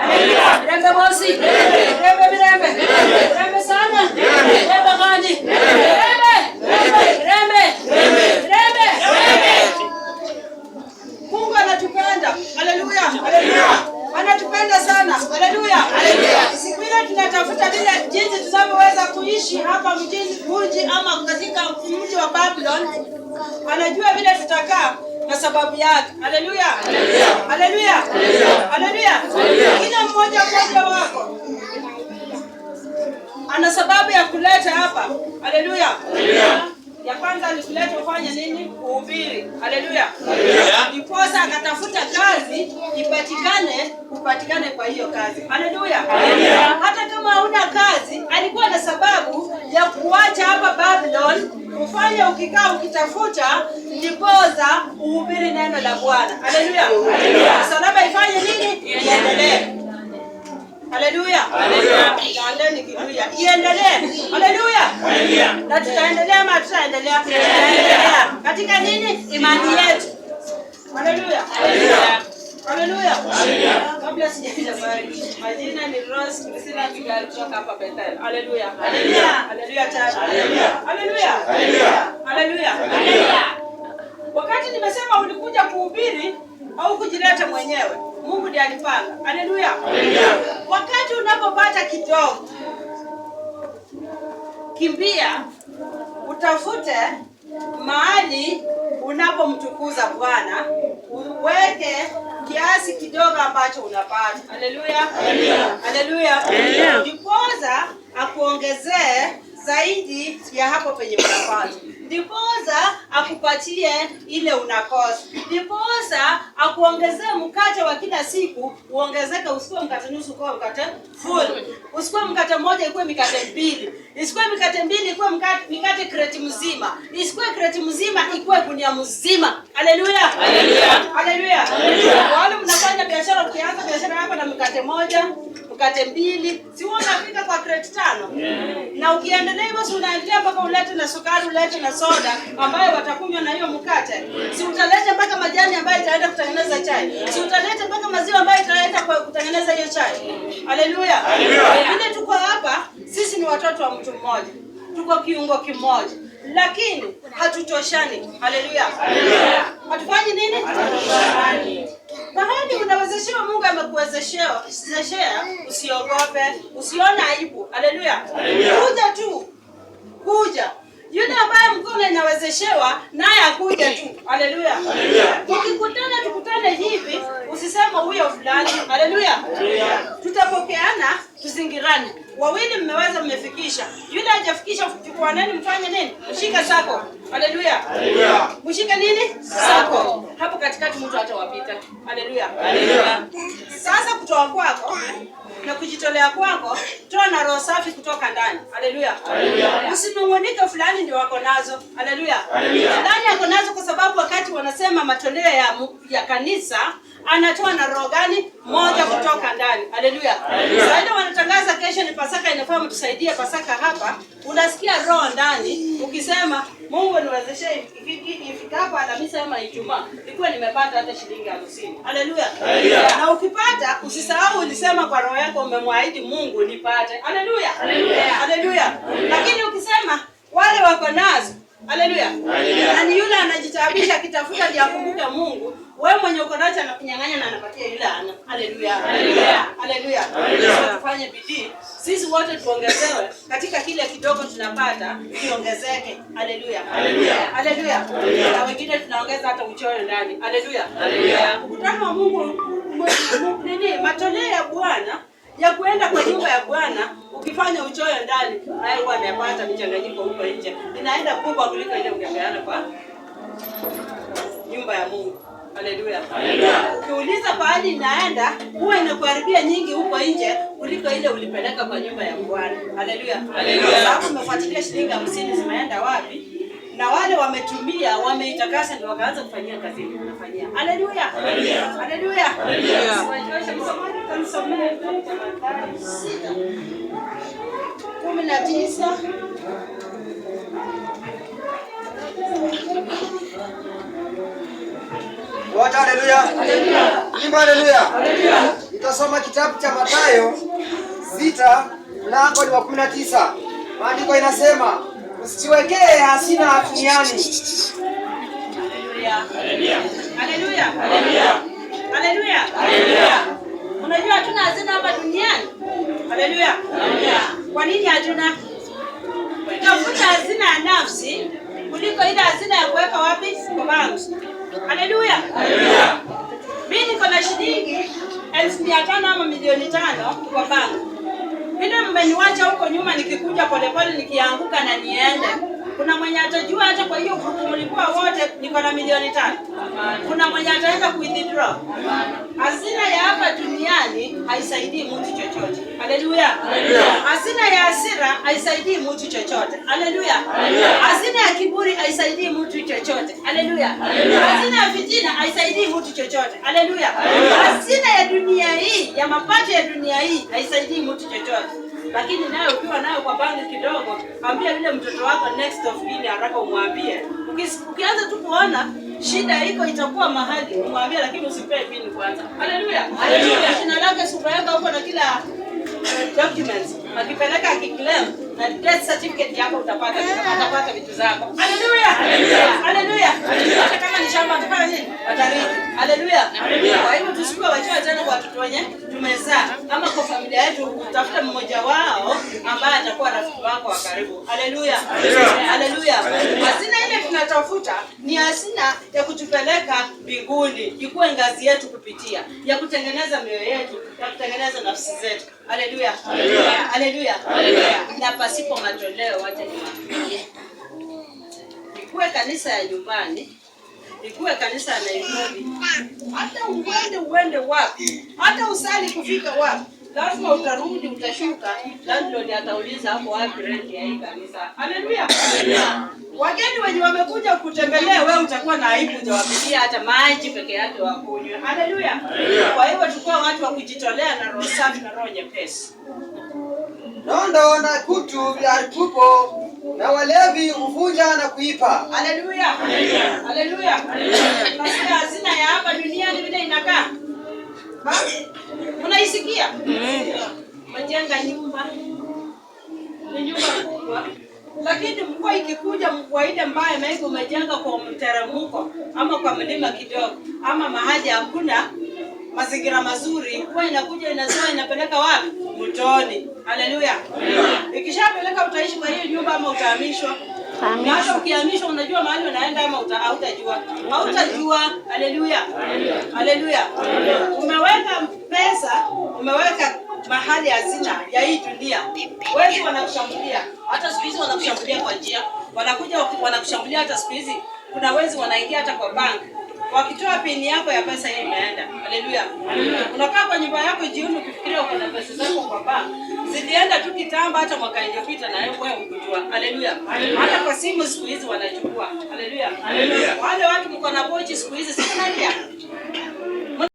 Haleluya. Rembe bosi. Rembe birembe. Rembe sana. Rembe gani. Rembe. Mungu anatupenda. Haleluya. Anatupenda sana. Haleluya. Siku ile tunatafuta vile jinsi tunavyoweza kuishi hapa mji ama katika mji wa Babylon. Anajua vile tutakaa na sababu yake. Haleluya. Kila mmoja wako ana sababu ya kuleta hapa. Haleluya. Ya kwanza alikuleta ufanye nini? Kuhubiri. Haleluya. Ndiposa akatafuta kazi upatikane kwa hiyo kazi. Haleluya. Hata kama huna kazi, alikuwa na sababu ya kuacha hapa Babylon, ufanye ukikaa ukitafuta, ndiposa uhubiri neno la Bwana. Haleluya. Salama ifanye nini? Iendelee. Haleluya. Iendelee. Haleluya. Na tutaendelea ama tutaendelea? Tutaendelea. Katika nini? Imani yetu. Haleluya. Kabla sijaanza habari, majina ni Rose Priscilla Tigari kutoka hapa Bethel. Haleluya. Wakati nimesema ulikuja kuhubiri au kujileta mwenyewe, Mungu ndiye alipanga. Haleluya. Wakati unapopata kidogo, kimbia utafute mahali unapomtukuza Bwana, uweke kiasi kidogo ambacho unapata. Haleluya. Ndiposa akuongezee zaidi ya hapo penye unapata. Ndiposa akupatie ile unakosa. Ndiposa akuongezee mkate wa kila siku, uongezeke, usikuwe mkate nusu, kwa mkate full. Usikuwe mkate mmoja, ikuwe mikate mbili. Isikuwe mikate mbili, ikuwe mikate kreti mzima. Isikuwe kreti mzima, ikuwe gunia mzima. Haleluya. Wale mnafanya biashara, ukianza biashara hapa na mkate moja, mkate mbili, si unafika kwa kreti 5. Na ukiendelea hivyo, si unaendelea mpaka ulete na sukari, ulete na soda ambayo watakunywa na hiyo mkate. Si utaleta mpaka majani ambayo itaenda kutengeneza chai. Si utaleta mpaka maziwa ambayo itaenda kutengeneza hiyo chai. Haleluya. Ile tuko hapa, sisi ni watoto wa mtu mmoja. Tuko kiungo kimoja. Lakini hatutoshani. Haleluya. Hatufanyi nini? Hatutoshani. Mahali unawezeshewa, Mungu amekuwezeshea, usiogope, usione aibu. Haleluya. Kuja. Yule ambaye mkono inawezeshewa, naye akuja tu. Haleluya. Tukutane hivi, usisema huyo fulani. Haleluya. Tutapokeana, tuzingirane. Wawili mmeweza, mmefikisha. Yule hajafikisha, chukua nini, mfanye nini? Mshika sako. Haleluya. Mshika nini? Sako. Hapo katikati mtu hatawapita. Haleluya. Sasa kutoa kwako na kujitolea kwako, toa na roho safi kutoka ndani. Haleluya. Usinungunike fulani ndio wako nazo. Haleluya. Ndani yako nazo, kwa sababu wakati wanasema matoleo ya kanisa, anatoa na roho gani? Moja kutoka ndani. Haleluya. Sasa wanatangaza kesho ni Pasaka, inafaa mtusaidie Pasaka hapa. Unasikia roho ndani ukisema, Mungu niwezeshe ifikapo Alhamisi ama Ijumaa, nilikuwa nimepata hata shilingi 50. Haleluya. Na ukipata, usisahau ulisema kwa roho yako umemwaahidi Mungu nipate. Haleluya. Lakini ukisema wale wako nazo, haleluya. Na ni yule anajitabisha akitafuta ndiye akumbuke Mungu, wewe mwenye uko nacho anakunyang'anya na anapatia yule ana. Haleluya. Tufanye bidii. Sisi wote tuongezewe katika kile kidogo tunapata, kiongezeke. Haleluya. Na wengine tunaongeza hata uchoyo ndani. Haleluya. Mkutano wa Mungu nini? Matoleo ya Bwana ya kuenda kwa nyumba ya Bwana, ukifanya uchoyo ndani, naye huwa anapata michanganyiko huko nje. Inaenda kubwa kuliko ile ungepeana kwa nyumba ya Mungu. Haleluya. Ukiuliza pahali inaenda, huwa inakuharibia nyingi huko nje kuliko ile ulipeleka kwa nyumba ya Bwana. Haleluya. Sababu umefuatilia shilingi 50 zimeenda wapi? Na wale wametumia, wameitakasa, ndio wakaanza kufanyia kazi ile unafanyia. Haleluya. Tunisomee 19. Haleluya. Haleluya. Nitasoma kitabu cha Mathayo 6 mlango wa 19. Maandiko inasema, usijiwekee hazina duniani. Haleluya. Haleluya. Haleluya. Haleluya. Haleluya. Unajua hatuna hazina hapa duniani? Haleluya. Haleluya. Kwa nini hatuna? Tafuta hazina ya nafsi kuliko ile hazina ya kuweka wapi? Kwa banki. Haleluya. Haleluya. Mimi niko na shilingi 500,000 ama milioni 5 kwa banki. Mimi mmeniwacha huko nyuma nikikuja polepole nikianguka na niende. Kuna mwenye atajua hata kwa hiyo grupu mlikuwa wote niko na milioni 5? Kuna mwenye ataenda kuwithdraw? Hazina ya hapa duniani haisaidii mtu chochote. Haleluya. Hazina ya hasira haisaidii mtu chochote. Haleluya. Hazina ya kiburi haisaidii mtu chochote. Haleluya. Hazina ya fitina haisaidii mtu chochote. Haleluya. Hazina ya dunia hii, ya mapato ya dunia hii haisaidii mtu chochote. Lakini nayo ukiwa nayo kwa bangi kidogo, ambia yule mtoto wako next of kin haraka umwambie. Ukianza tu kuona shida iko itakuwa mahali, umwambie, lakini usipe pin kwanza. Haleluya. Haleluya. Jina lake supaweka huko na kila documents. Akipeleka akiclaim na death certificate yako utapata vitu zako. Haleluya. Haleluya. Hata kama ni shamba utapata nini? Watariki. Haleluya. Kwa hivyo tusikue wajua tena kwa watoto wenye tumezaa ama kwa familia yetu, utafuta mmoja wao ambaye atakuwa rafiki wako wa karibu. Haleluya. Haleluya. Hazina ile tunatafuta ni hazina ya kutupeleka mbinguni, ikuwe ngazi yetu kupitia, ya kutengeneza mioyo yetu, ya kutengeneza nafsi zetu. Haleluya. Haleluya. Haleluya. Na pasipo matoleo wacha niwaambie. Ikuwe kanisa ya nyumbani, ikuwe kanisa ya Nairobi, hata uende wapi, hata usali kufika wapi, lazima utarudi, utashuka, landlord atauliza hapo wapi rent ya hii kanisa. Haleluya. Wageni wenye wamekuja kutembelea wewe utakuwa na aibu, utawapigia hata maji peke yake wakunywe. Haleluya. Kwa hivyo tukua watu wa kujitolea na roho safi na roho nyepesi. Nondo na kutu vya tupo na walevi uvunja na kuipa. Haleluya. Haleluya. Basi hazina ya hapa duniani vile inakaa. Unaisikia? Majenga nyumba. Ni nyumba kubwa. Lakini mvua ikikuja, mvua ile mbaya mengi umejenga kwa mteremko ama kwa mlima kidogo ama mahali hakuna mazingira mazuri, mvua inakuja inazoa inapeleka wapi? Mtoni. Haleluya. Ikishapeleka utaishi kwa hiyo nyumba ama utahamishwa? Na hata ukihamishwa unajua mahali unaenda ama hautajua? Hautajua. Haleluya. Haleluya. Umeweka pesa, umeweka mahali hazina ya hii dunia. Wezi wanakushambulia. Hata siku hizi wanakushambulia kwa njia. Wanakuja wanakushambulia hata siku hizi. Kuna wezi wanaingia hata kwa bank. Wakitoa pini yako ya pesa hii imeenda. Haleluya. Unakaa kwa nyumba yako jioni ukifikiria uko na pesa zako kwa bank. Zilienda tu kitamba hata mwaka iliyopita na wewe ukujua. Haleluya. Hata kwa simu siku hizi wanachukua. Haleluya. Wale watu mko na pochi siku hizi si nalia.